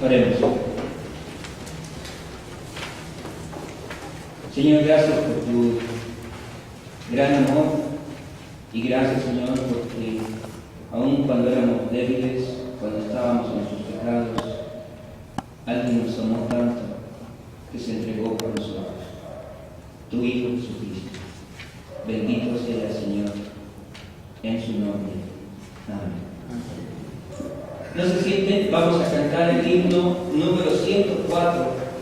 Oremos. Señor, gracias por tu gran amor y gracias, Señor, porque aun cuando éramos débiles, cuando estábamos en nuestros pecados, alguien nos amó tanto que se entregó por nosotros, tu Hijo Jesucristo. Bendito sea, Señor, en su nombre. Amén. ¿No se sienten? Vamos a cantar el himno número 104.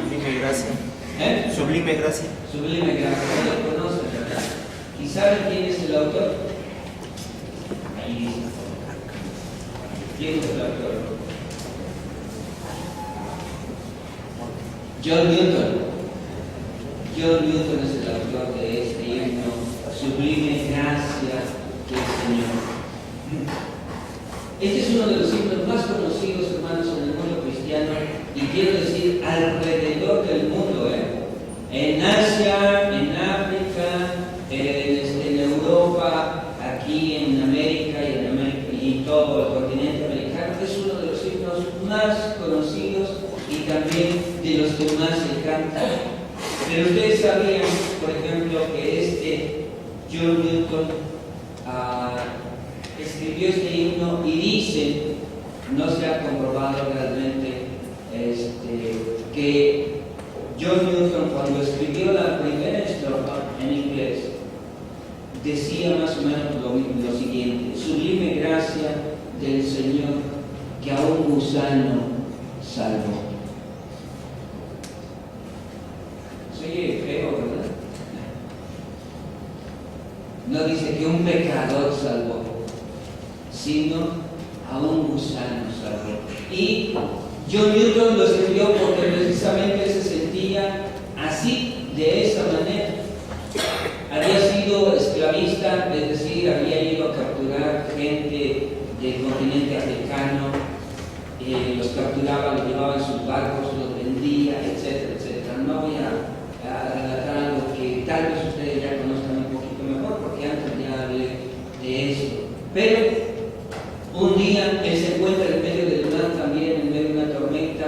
Dime gracias. Sublime Gracia. Sublime Gracia, no lo conocen, ¿verdad? ¿Y saben quién es el autor? Ahí dice. ¿Quién es el autor? John Newton. John Newton es el autor de este himno, Sublime Gracia del Señor. Este es uno de los himnos más conocidos, hermanos, en el mundo cristiano, y quiero decir alrededor del mundo, en Asia, en África, en Europa, aquí en América y todo el continente americano. Es uno de los himnos más conocidos y también de los que más se cantan. Pero ustedes sabían, por ejemplo, que John Newton escribió este himno y dice, no se ha comprobado realmente, que John Newton, cuando escribió la primera estrofa en inglés, decía más o menos lo siguiente: sublime gracia del Señor que a un gusano salvó. Se oye feo, ¿verdad? No dice que un pecador salvó, sino a un gusano salvó. Y John Newton lo escribió porque precisamente se sentía así, de esa manera. Había sido esclavista, es decir, había ido a capturar gente del continente africano, los capturaba, los llevaba en sus barcos, los vendía, etcétera, etcétera. No voy a relatar algo que tal vez ustedes ya conozcan un poquito mejor, porque antes ya hablé de eso. Pero un día él se encuentra en medio del mar, también en medio de una tormenta,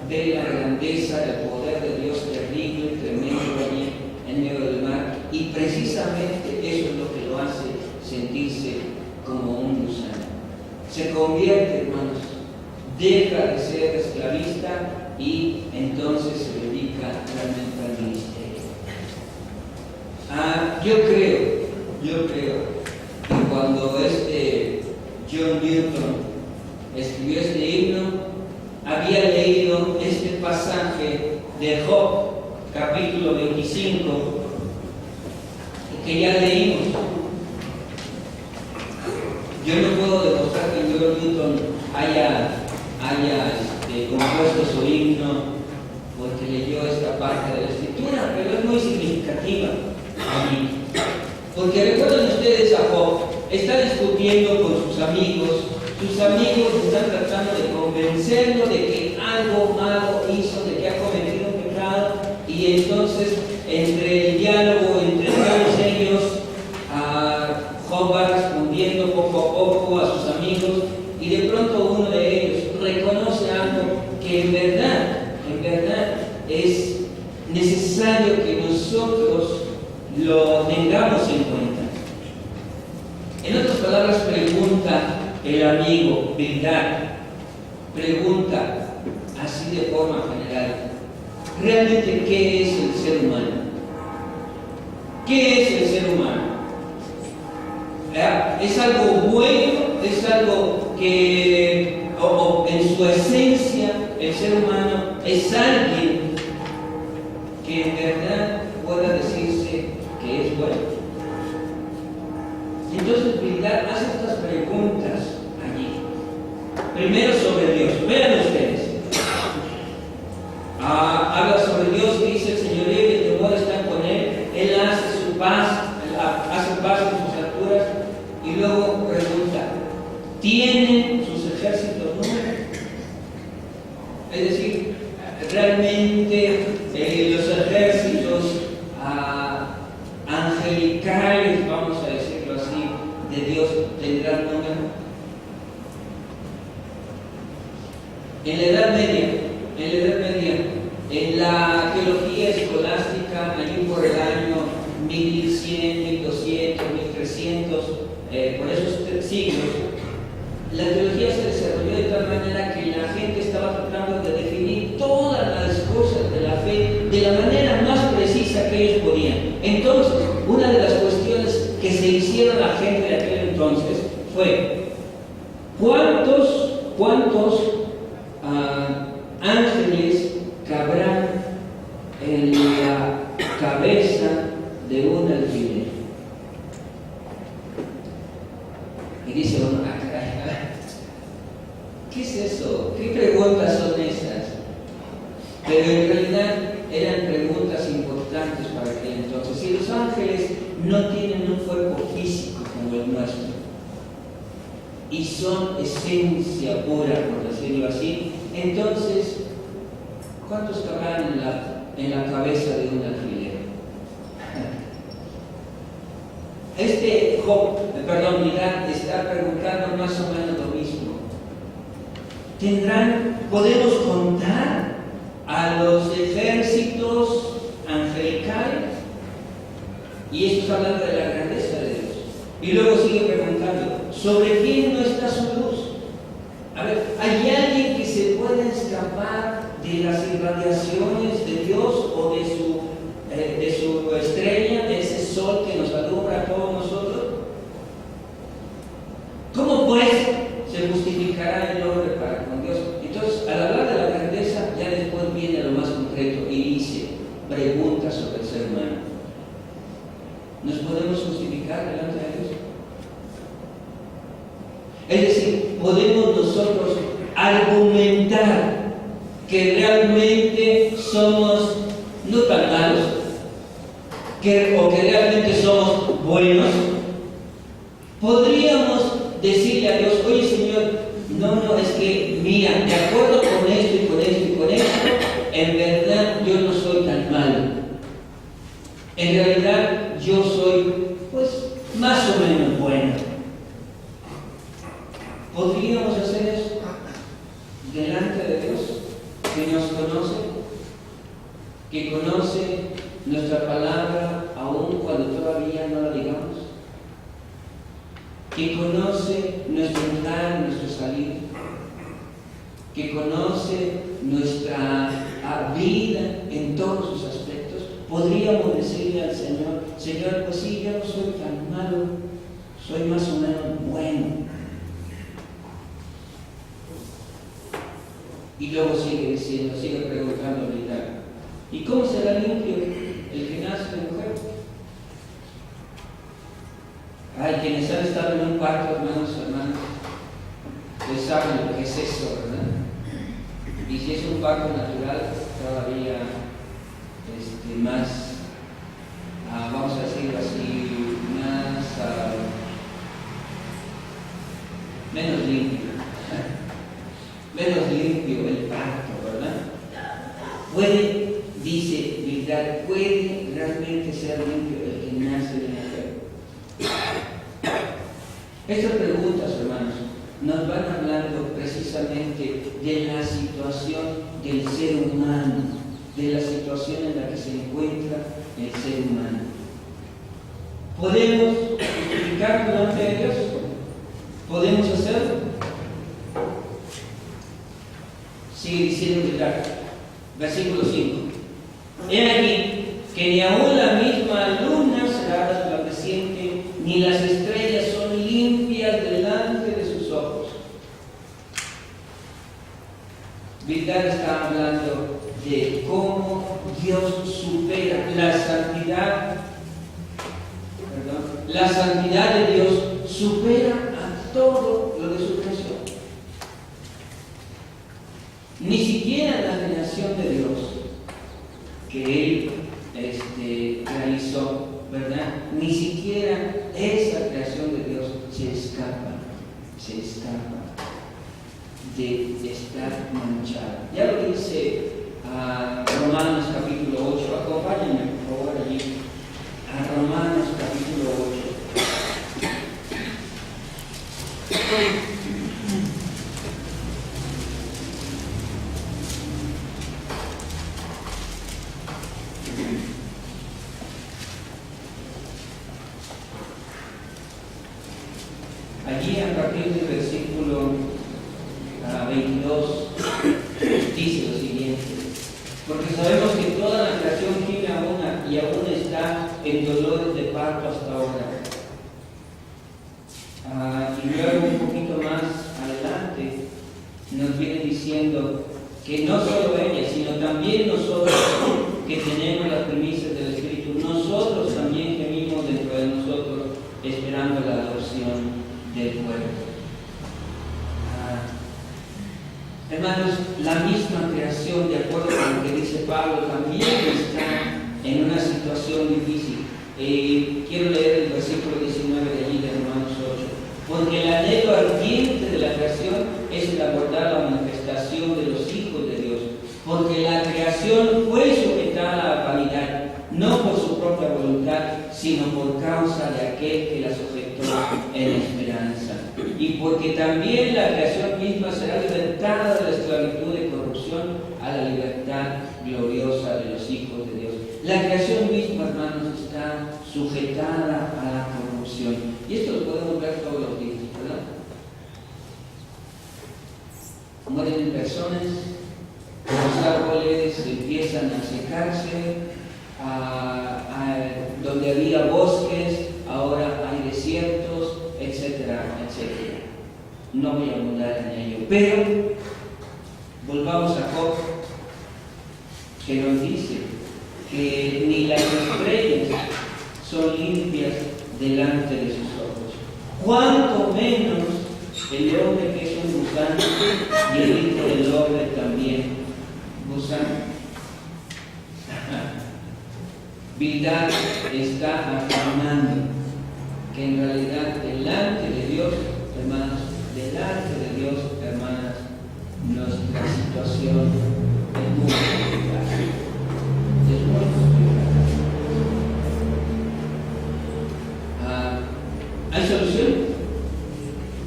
ve la grandeza, el poder de Dios terrible, tremendo allí en medio del mar, y precisamente eso es lo que lo hace sentirse como un gusano. Se convierte, hermanos, deja de ser esclavista y entonces se dedica realmente al ministerio. Yo creo que cuando John Newton escribió este himno, había leído este pasaje de Job, capítulo 25, que ya leímos. Yo no puedo demostrar que John Newton haya compuesto su himno porque leyó esta parte de la Escritura, pero es muy significativa a mí. Porque recuerden ustedes a Job, está discutiendo con sus amigos están tratando de convencerlo de que algo malo hizo, de que ha cometido un pecado, y entonces entre el diálogo entre todos ellos, Job va respondiendo poco a poco a sus amigos, y de pronto uno de ellos reconoce algo que en verdad es necesario que nosotros lo tengamos en cuenta. En otras palabras, pregunta el amigo, ¿verdad? Pregunta así de forma general: ¿realmente qué es el ser humano? ¿Qué es el ser humano? ¿Es algo bueno? ¿Es algo que, o en su esencia, el ser humano es alguien que en verdad pueda decirse que es bueno? Entonces, Bildad hace estas preguntas allí. Primero sobre Dios. Vean ustedes. Habla sobre Dios y dice: el señorío y el temor están con él. Él hace paz en sus alturas. Y luego pregunta: ¿tienen sus ejércitos número? Es decir, realmente los ejércitos angelicales, vamos a decirlo así, de Dios tendrán número. En la Edad Media, en la teología escolástica, allí por el año 1100, 1200, 1300, por esos siglos, la teología se desarrolló de tal manera que la gente estaba tratando de definir todas las cosas de la fe de la manera más precisa que ellos podían. Entonces, una de las cuestiones que se hicieron a la gente de aquel entonces fue: ¿cuántos ángeles cabrán en pero en realidad eran preguntas importantes para aquel entonces. Si los ángeles no tienen un cuerpo físico como el nuestro, y son esencia pura, por decirlo así, entonces, ¿cuántos cabrán en la cabeza de un alfiler? Bilal está preguntando más o menos lo mismo. ¿Podemos contar a los ejércitos angelicales? Y esto está hablando de la grandeza de Dios. Y luego sigue preguntando, ¿sobre quién no está su luz? A ver, ¿hay alguien que se pueda escapar de las irradiaciones de Dios o de su estrella, de ese sol que nos alumbra a todos nosotros? ¿Cómo pues se justificará el hombre para con Dios? Entonces, al hablar de la grandeza, ya después viene lo más concreto y dice, pregunta sobre el ser humano. ¿Nos podemos justificar delante de Dios? Es decir, ¿podemos nosotros argumentar que realmente somos no tan malos, o que realmente somos buenos? ¿Podríamos decirle a Dios, oye Señor, no, es que mira, de acuerdo con esto y con esto y con esto, en verdad yo no soy tan malo? En realidad yo soy, pues, más o menos bueno. ¿Podríamos hacer eso delante de Dios, que nos conoce, que conoce nuestra palabra aun cuando todavía no la digamos, que conoce nuestro entrar, nuestro salir, que conoce nuestra vida en todos sus aspectos? Podríamos decirle al Señor, Señor, pues sí, yo no soy tan malo, soy más o menos bueno. Y luego sigue diciendo, sigue preguntando ahorita, ¿y cómo será limpio el que nace de mujer? Ay, quienes han estado en un parto, hermanos, pues saben lo que es eso, ¿verdad? Y si es un parto natural, todavía más, vamos a decirlo así, más, menos limpio. Menos limpio el parto, ¿verdad? ¿Puede realmente ser limpio el que nace de mujer? Estas preguntas, hermanos, nos van hablando precisamente de la situación del ser humano, de la situación en la que se encuentra el ser humano. ¿Podemos justificar delante de Dios? ¿Podemos hacerlo? Sigue diciendo versículo 5. He aquí que ni aún la misma luna será resplandeciente, ni las estrellas son limpias delante de sus ojos. Bildad está hablando de cómo Dios supera la santidad. La santidad de Dios supera a todo lo de su creación. Ni siquiera la creación de Dios que Él realizó, ¿verdad? Ni siquiera esa creación de Dios se escapa de estar manchada. Ya lo dice Romanos capítulo 8. Acompáñenme por favor allí a Romanos capítulo 8. Allí a partir del versículo 22 dice lo siguiente: porque sabemos que toda la creación gime y aún está en dolores de parto hasta ahora. Y luego un poquito más adelante nos viene diciendo que no solo ella, sino también nosotros que tenemos las primicias del Espíritu, nosotros también gemimos dentro de nosotros esperando la adopción del cuerpo. Hermanos, la misma creación, de acuerdo con lo que Pablo también está en una situación difícil. Quiero leer el versículo 19 de allí de Romanos 8. Porque el anhelo ardiente de la creación es el aguardar la manifestación de los hijos de Dios. Porque la creación fue sujetada a vanidad, no por su propia voluntad, sino por causa de aquel que la sujetó en esperanza. Y porque también la creación misma será libertada de la esclavitud de corrupción a la libertad gloriosa de los hijos de Dios. La creación misma, hermanos, está sujetada a la corrupción. Y esto lo podemos ver todos los días, ¿verdad? Mueren personas, los árboles empiezan a secarse, donde había bosques, ahora hay desiertos, etcétera, etcétera. No voy a abundar en ello, pero volvamos a Job, que nos dice que ni las estrellas son limpias delante de sus ojos. Cuanto menos el hombre que es un gusano, y el hijo del hombre también gusano. Vildad está afirmando que en realidad delante de Dios, hermanos, nuestra situación es muy complicada. Es muy complicada. ¿Hay solución?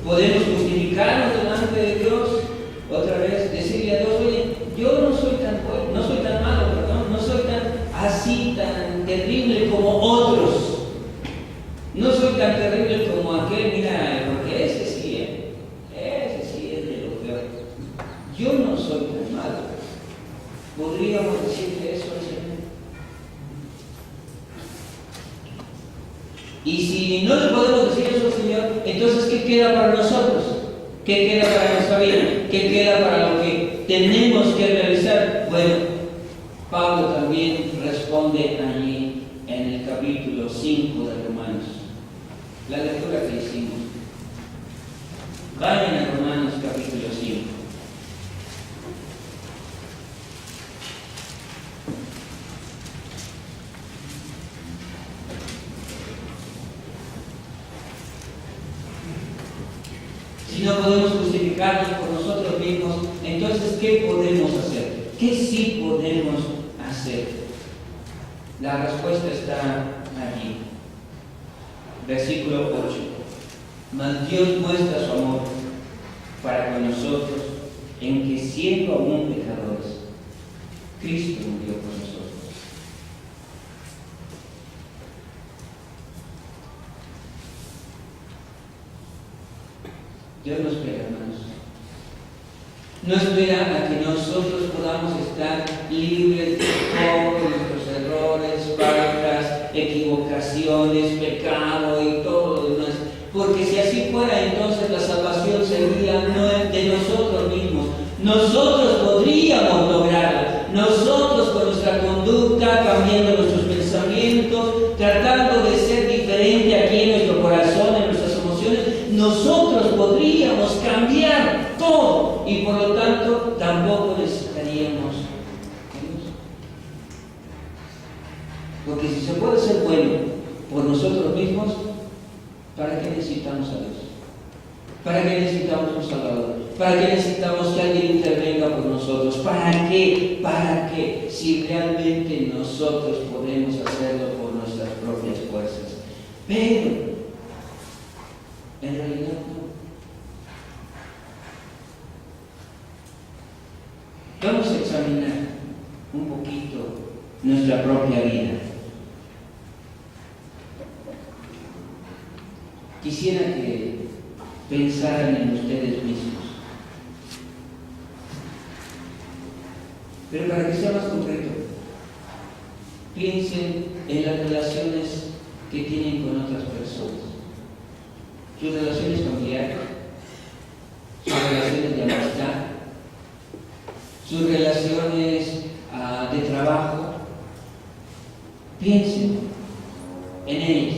¿Podemos justificarnos delante de Dios? Otra vez, decirle a Dios, oye, yo no soy tan bueno, no soy tan malo, perdón, no soy tan así, tan terrible como otros. No soy tan terrible como aquel, mira, porque ese sí es de lo peor. Yo no soy tan malo. ¿Podríamos decirle eso al Señor? Y si no le podemos decir eso al Señor, entonces ¿qué queda para nosotros? ¿Qué queda para nuestra vida? ¿Qué queda para lo que tenemos que realizar? Bueno, Pablo también responde allí en el capítulo 5 de Romanos. La lectura que hicimos. Vayan a Romanos capítulo 5. Si no podemos justificarnos por nosotros mismos, entonces ¿qué podemos hacer? ¿Qué sí podemos hacer? La respuesta está allí. Versículo 8. Mas Dios muestra su amor para con nosotros en que siendo aún pecadores, Cristo murió por nosotros. Dios no espera, hermanos. No espera a que nosotros podamos estar libres de todos nuestros errores, faltas, equivocaciones, pecado y todo lo demás. Porque si así fuera, entonces la salvación sería no de nosotros mismos. Nosotros podríamos lograrla. Nosotros con nuestra conducta, cambiando nuestros pensamientos, tratando de ser diferente aquí en nuestro corazón, en nuestras emociones, nosotros podríamos cambiar todo y por lo tanto tampoco necesitaríamos Dios. Porque si se puede ser bueno por nosotros mismos, ¿para qué necesitamos a Dios? ¿Para qué necesitamos un Salvador? ¿Para qué necesitamos que alguien intervenga por nosotros? ¿Para qué? ¿Para qué? Si realmente nosotros podemos hacerlo por nuestras propias fuerzas. Pero en realidad no. Vamos a examinar un poquito nuestra propia vida. Quisiera que pensaran en ustedes mismos. Pero para que sea más concreto, piensen en las relaciones que tienen con otras personas. Sus relaciones familiares, sus relaciones de amistad, sus relaciones de trabajo. Piensen en ellas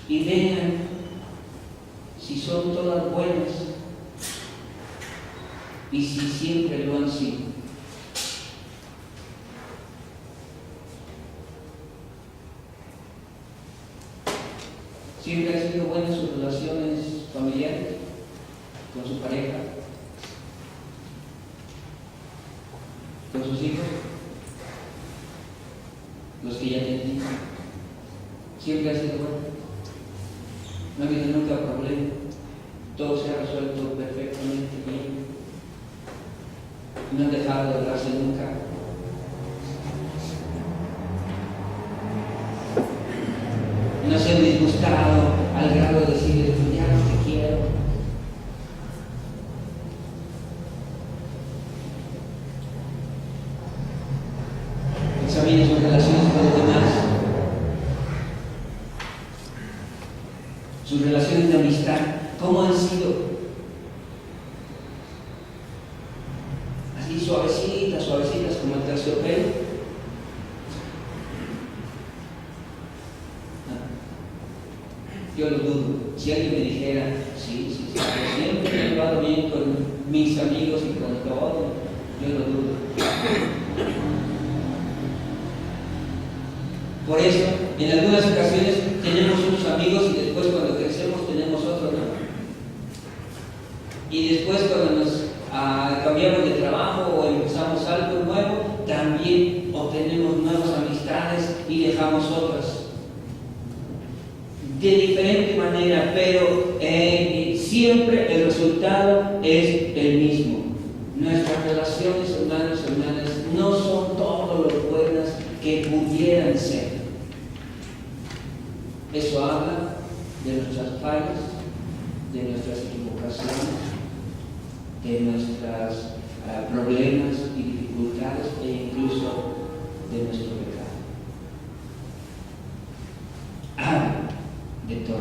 y vean si son todas buenas y si siempre lo han sido. ¿Siempre han sido buenas sus relaciones familiares con su pareja, con sus hijos, los que ya tienen? ¿Siempre ha sido bueno? No ha habido nunca problema. Todo se ha resuelto perfectamente bien. No han dejado de hablarse nunca. No se han disgustado al grado de decirle, ya no te quiero. Examinen sus relaciones con los demás. Sus relaciones de amistad, ¿cómo han sido? Así suavecitas, suavecitas como el terciopelo. Yo lo dudo. Si alguien me dijera, sí, siempre me he llevado bien con mis amigos y con todo, yo lo dudo. Por eso, en algunas ocasiones tenemos unos amigos y después cuando crecemos tenemos otros, ¿no? Y después cuando nos cambiamos de trabajo o empezamos algo nuevo, también obtenemos nuevas amistades y dejamos otras. De diferente manera, pero siempre el resultado es el mismo. Nuestras relaciones, hermanos y hermanas, no son todo lo buenas que pudieran ser. Eso habla de nuestras fallas, de nuestras equivocaciones, de nuestros problemas y dificultades e incluso de nuestro pecado. Habla de todo.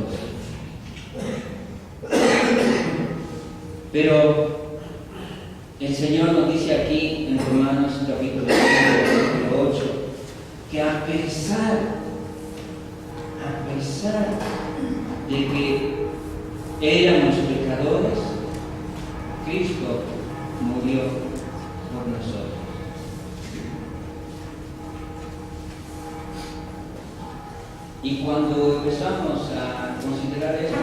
Pero el Señor nos dice aquí en Romanos capítulo 5, versículo 8, que a pesar de que éramos pecadores, Cristo murió por nosotros. Y cuando empezamos a considerar esto,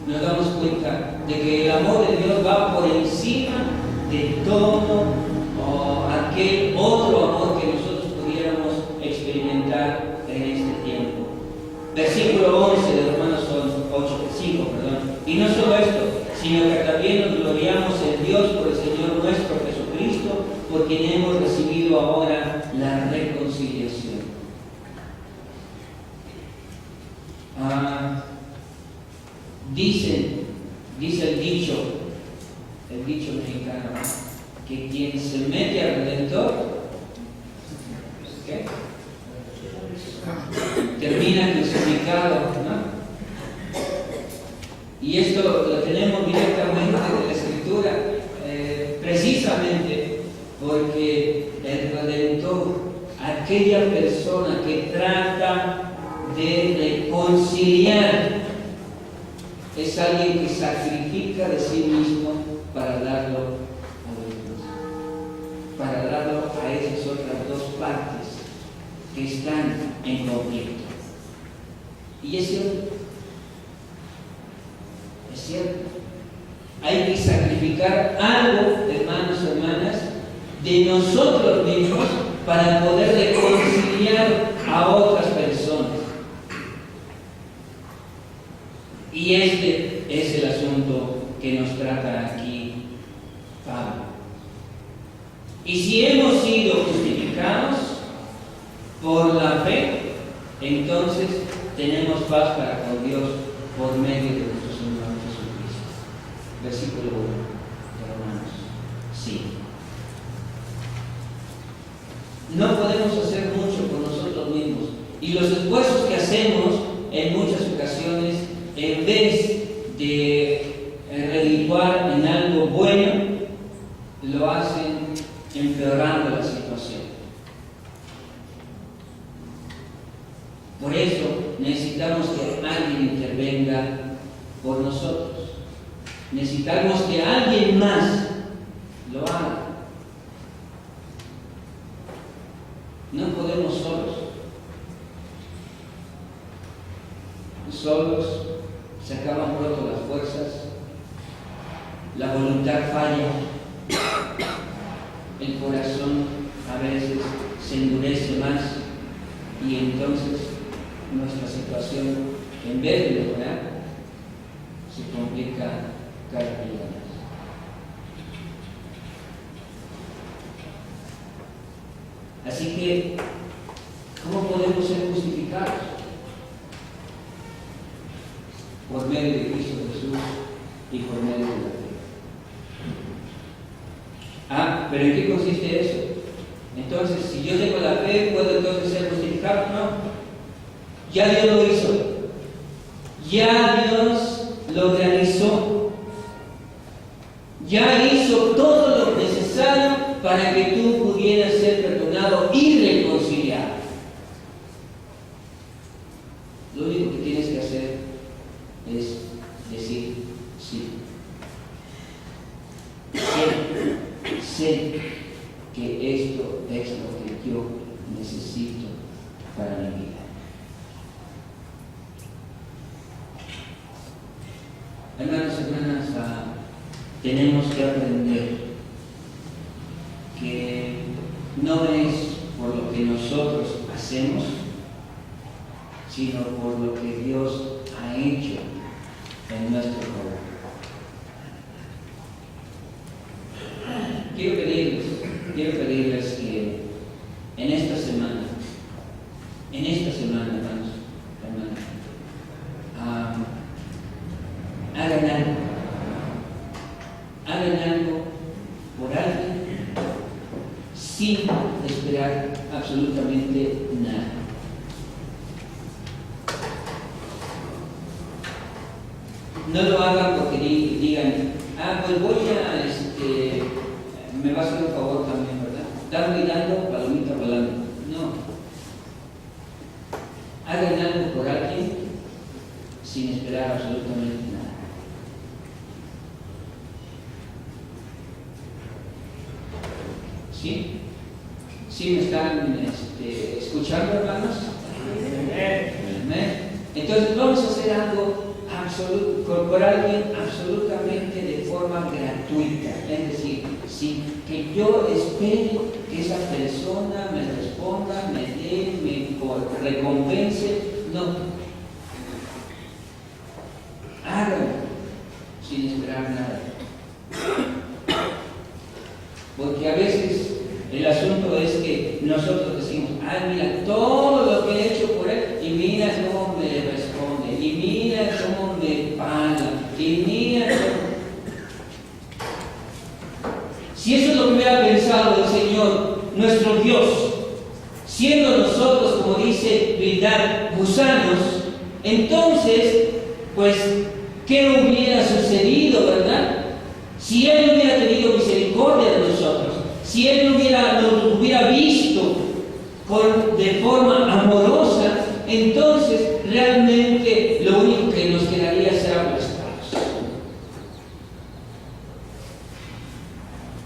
nos damos cuenta de que el amor de Dios va por encima de todo aquel otro amor que nosotros pudiéramos experimentar en este tiempo. Versículo 11 de Romanos 5, Y no solo esto, sino que también nos gloriamos en Dios por el Señor nuestro Jesucristo, por quien hemos recibido ahora la reconciliación. Dice el dicho mexicano, que quien se mete al Redentor, ¿qué? Termina crucificado, ¿no? Y esto lo tenemos directamente de la Escritura, precisamente porque el Redentor, aquella persona que trata de reconciliar, es alguien que sacrifica de sí mismo para darlo a los demás, para darlo a esas otras dos partes que están en conflicto. Y es cierto, hay que sacrificar algo, hermanos y hermanas, de nosotros mismos para poder reconciliar a otras personas. Y este es el asunto que nos trata aquí Pablo. Y si hemos sido justificados por la fe, entonces tenemos paz para con Dios por medio de nuestro Señor Jesucristo. Versículo 1 de Romanos 5. No podemos hacer mucho por nosotros mismos, y los esfuerzos que hacemos en muchas ocasiones, en vez de redituar en algo bueno, lo hacen empeorando la situación. Por eso necesitamos que alguien intervenga por nosotros. Necesitamos que alguien más lo haga. No podemos solos. solos, se acaban pronto las fuerzas, la voluntad falla, el corazón a veces se endurece más y entonces nuestra situación, en vez de mejorar, se complica cada día más. Así que, ¿cómo podemos ser justificados? Por medio de Cristo Jesús y por medio de la fe. ¿Pero en qué consiste eso? Entonces, si yo tengo la fe, ¿puedo entonces ser justificado? No. Ya Dios lo hizo. Ya Dios lo realizó. Ya hizo todo lo necesario para que tú pudieras ser perdonado y reconciliado. Lo único que tienes que hacer es decir sí. Sé que esto es lo que yo necesito para mi vida. Hermanos y hermanas, tenemos que aprender que no es por lo que nosotros hacemos, sino por lo que Dios ha hecho en nuestro favor. Quiero pedirles que en esta semana, hermanos, hagan algo por alguien sin esperar absolutamente nada. No lo hagan porque digan, pues voy a, me va a hacer un favor también, ¿verdad? Dando y dando, palomita volando. No. Hagan algo por alguien sin esperar absolutamente nada. ¿Sí? ¿Sí me están escuchando, hermanos? Amén. Entonces vamos a hacer algo por alguien absolutamente de forma gratuita, es decir, sin que yo espere que esa persona me responda, me dé, me recompense. No. Háganlo sin esperar nada. Porque a veces el asunto es que nosotros decimos, mira todo lo que he hecho por él, y mira cómo me responde, y mira cómo me paga, y mira cómo... Si eso es lo que hubiera pensado el Señor, nuestro Dios, siendo nosotros, como dice Bildad, gusanos, entonces, pues, ¿qué hubiera sucedido, verdad? Si Él hubiera tenido misericordia de nosotros, si Él nos hubiera visto de forma amorosa, entonces realmente lo único que nos quedaría es ser aplastados.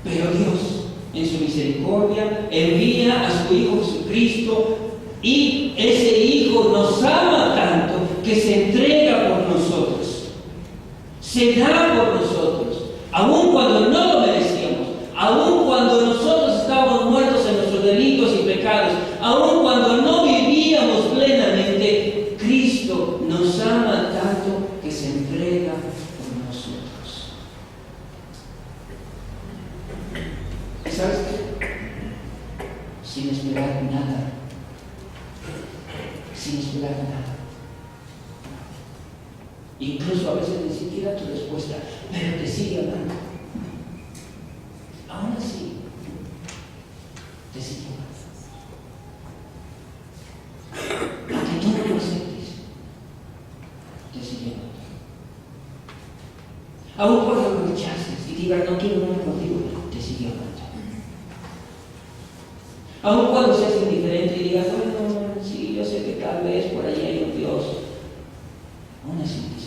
Pero Dios, en su misericordia, envía a su Hijo Jesucristo, y ese Hijo nos ama tanto que se entrega por nosotros, se da por nosotros, aun cuando no lo merecíamos, aun cuando nosotros estábamos muertos en nuestros delitos y pecados, aun cuando no vivíamos plenamente, Cristo nos ama tanto que se entrega por nosotros. ¿Sabes qué? Sin esperar nada. Sin esperar nada. Incluso a veces ni siquiera tu respuesta, pero te sigue amando. Aún así, te sigue amando. Aunque tú no lo aceptes, te sigue amando. Aún cuando lo rechaces y digas, no quiero nada contigo, te sigue amando. Aún cuando seas indiferente y digas, bueno, sí, yo sé que tal vez por allí hay un Dios, aún así te